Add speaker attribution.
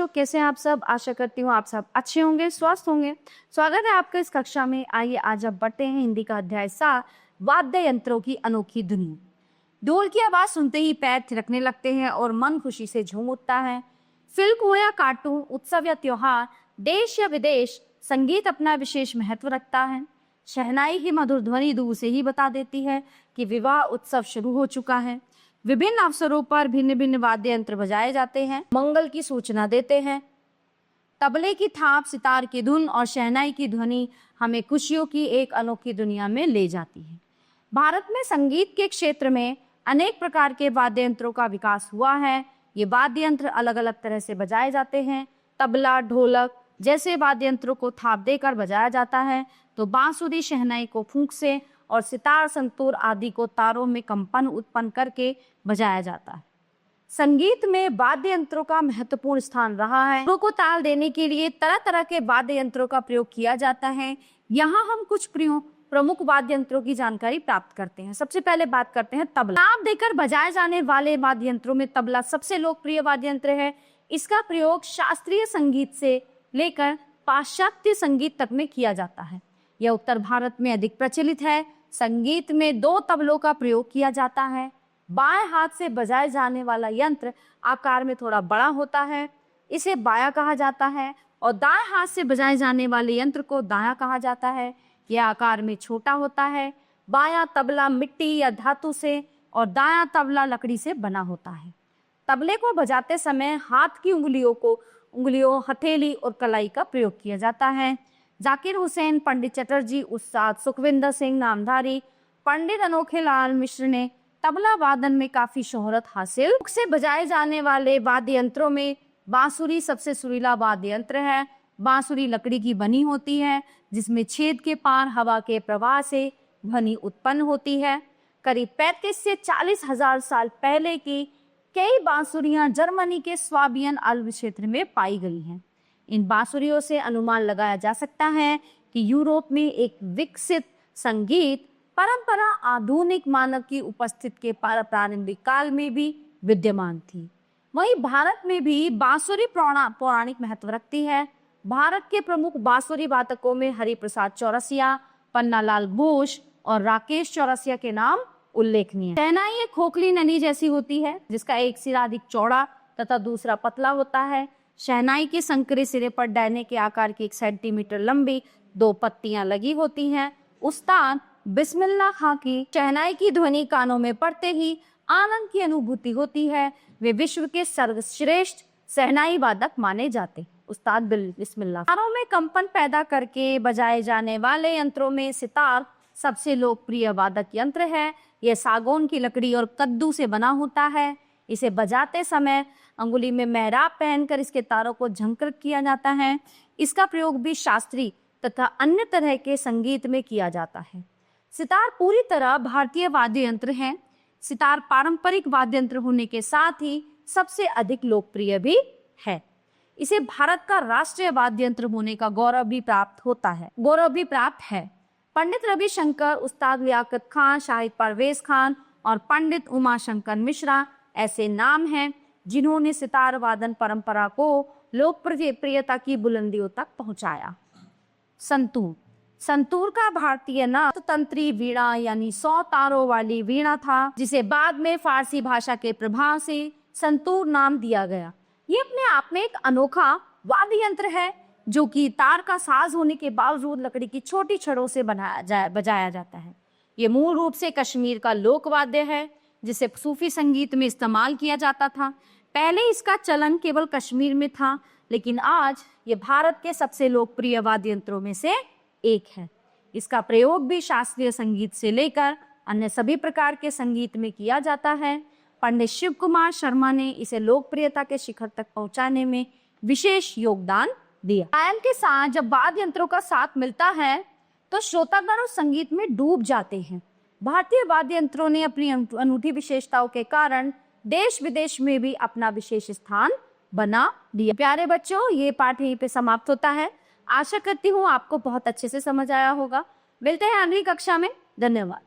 Speaker 1: बच्चों, कैसे हैं आप सब। आशा करती हूँ आप सब अच्छे होंगे, स्वस्थ होंगे। स्वागत है आपका इस कक्षा में। आइए आज अब बढ़ते हैं हिंदी का अध्याय 7, वाद्य यंत्रों की अनोखी दुनिया। ढोल की आवाज सुनते ही पैर थिरकने लगते हैं और मन खुशी से झूम उठता है। फिल्म हो या कार्टून, उत्सव या त्योहार, देश या विदेश, संगीत अपना विशेष महत्व रखता है। शहनाई की मधुर ध्वनि दूर से ही बता देती है कि विवाह उत्सव शुरू हो चुका है। विभिन्न अवसरों पर भिन्न भिन्न वाद्य यंत्र बजाए जाते हैं, मंगल की सूचना देते हैं। तबले की थाप, सितार की धुन और शहनाई की ध्वनि हमें खुशियों की एक अनोखी दुनिया में ले जाती है। भारत में संगीत के क्षेत्र में अनेक प्रकार के वाद्य यंत्रों का विकास हुआ है। ये वाद्य यंत्र अलग अलग तरह से बजाए जाते हैं। तबला, ढोलक जैसे वाद्य यंत्रों को थाप देकर बजाया जाता है, तो बांसुरी शहनाई को फूंक से और सितार, संतूर आदि को तारों में कंपन उत्पन्न करके बजाया जाता है। संगीत में वाद्य यंत्रों का महत्वपूर्ण स्थान रहा है। सुरों को ताल देने के लिए तरह तरह के वाद्य यंत्रों का प्रयोग किया जाता है। यहाँ हम कुछ प्रमुख वाद्य यंत्रों की जानकारी प्राप्त करते हैं। सबसे पहले बात करते हैं तबला। ताप देकर बजाए जाने वाले वाद्य यंत्रों में तबला सबसे लोकप्रिय वाद्य यंत्र है। इसका प्रयोग शास्त्रीय संगीत से लेकर पाश्चात्य संगीत तक में किया जाता है। यह उत्तर भारत में अधिक प्रचलित है। संगीत में 2 तबलों का प्रयोग किया जाता है। बाएं हाथ से बजाए जाने वाला यंत्र आकार में थोड़ा बड़ा होता है, इसे बाया कहा जाता है, और दाएं हाथ से बजाए जाने वाले यंत्र को दाया कहा जाता है। यह आकार में छोटा होता है। बायां तबला मिट्टी या धातु से और दायां तबला लकड़ी से बना होता है। तबले को बजाते समय हाथ की उंगलियों, हथेली और कलाई का प्रयोग किया जाता है। जाकिर हुसैन, पंडित चटर्जी, उस्ताद सुखविंदर सिंह नामधारी, पंडित अनोखे लाल मिश्र ने तबला वादन में काफी शोहरत हासिल। मुख से बजाए जाने वाले वाद्य यंत्रों में बांसुरी सबसे सुरीला वाद्य यंत्र है। बांसुरी लकड़ी की बनी होती है, जिसमें छेद के पार हवा के प्रवाह से ध्वनि उत्पन्न होती है। करीब 35 से 40 हजार साल पहले की कई बांसुरियां जर्मनी के स्वाबियन अल्व क्षेत्र में पाई गई हैं। इन बांसुरियों से अनुमान लगाया जा सकता है कि यूरोप में एक विकसित संगीत परंपरा आधुनिक मानव की उपस्थिति के प्रारंभिक काल में भी विद्यमान थी। वहीं भारत में भी बांसुरी पौराणिक महत्व रखती है। भारत के प्रमुख बांसुरी वादकों में हरिप्रसाद चौरसिया, पन्नालाल घोष और राकेश चौरसिया के नाम उल्लेखनीय है। शहनाई एक खोखली नली जैसी होती है, जिसका एक सिरा अधिक चौड़ा तथा दूसरा पतला होता है। शहनाई के संकरे सिरे पर डैने के आकार की 1 सेंटीमीटर लंबी 2 पत्तियां लगी होती हैं। उस्ताद बिस्मिल्लाह खां की शहनाई की ध्वनि कानों में पड़ते ही आनंद की अनुभूति होती है। वे विश्व के सर्वश्रेष्ठ शहनाई वादक माने जाते। उस्ताद बिस्मिल्लाह। तारों में कंपन पैदा करके बजाए जाने वाले यंत्रों में सितार सबसे लोकप्रिय वादक यंत्र है। यह सागौन की लकड़ी और कद्दू से बना होता है। इसे बजाते समय अंगुली में मेहराब पहनकर इसके तारों को झंकृत किया जाता है। इसका प्रयोग भी शास्त्रीय तथा अन्य तरह के संगीत में किया जाता है। सितार पूरी तरह भारतीय वाद्य यंत्र है। सितार पारंपरिक वाद्य यंत्र होने के साथ ही सबसे अधिक लोकप्रिय भी है। इसे भारत का राष्ट्रीय वाद्य यंत्र होने का गौरव भी प्राप्त है। पंडित रविशंकर, उस्ताद लियाकत खान, शाहिद परवेज खान और पंडित उमाशंकर मिश्रा ऐसे नाम हैं जिन्होंने सितार वादन परंपरा को लोकप्रियता की बुलंदियों तक पहुंचाया। संतूर का भारतीय नाम तंत्री वीणा यानी 100 तारों वाली वीणा था, जिसे बाद में फारसी भाषा के प्रभाव से संतूर नाम दिया गया। ये अपने आप में एक अनोखा वाद्य यंत्र है, जो कि तार का साज होने के बावजूद लकड़ी की छोटी छड़ों से बजाया जाता है। ये मूल रूप से कश्मीर का लोक वाद्य है, जिसे सूफी संगीत में इस्तेमाल किया जाता था। पहले इसका चलन केवल कश्मीर में था, लेकिन आज ये भारत के सबसे लोकप्रिय वाद्य यंत्रों में से एक है। इसका प्रयोग भी शास्त्रीय संगीत से लेकर अन्य सभी प्रकार के संगीत में किया जाता है। पंडित शिव कुमार शर्मा ने इसे लोकप्रियता के शिखर तक पहुंचाने में विशेष योगदान दिया। गायन के साथ जब वाद्य यंत्रों का साथ मिलता है तो श्रोतागण उस संगीत में डूब जाते हैं। भारतीय वाद्य यंत्रों ने अपनी अनूठी विशेषताओं के कारण देश विदेश में भी अपना विशेष स्थान बना लिया। प्यारे बच्चों, ये पाठ यहीं पे समाप्त होता है। आशा करती हूँ आपको बहुत अच्छे से समझ आया होगा। मिलते हैं अगली कक्षा में। धन्यवाद।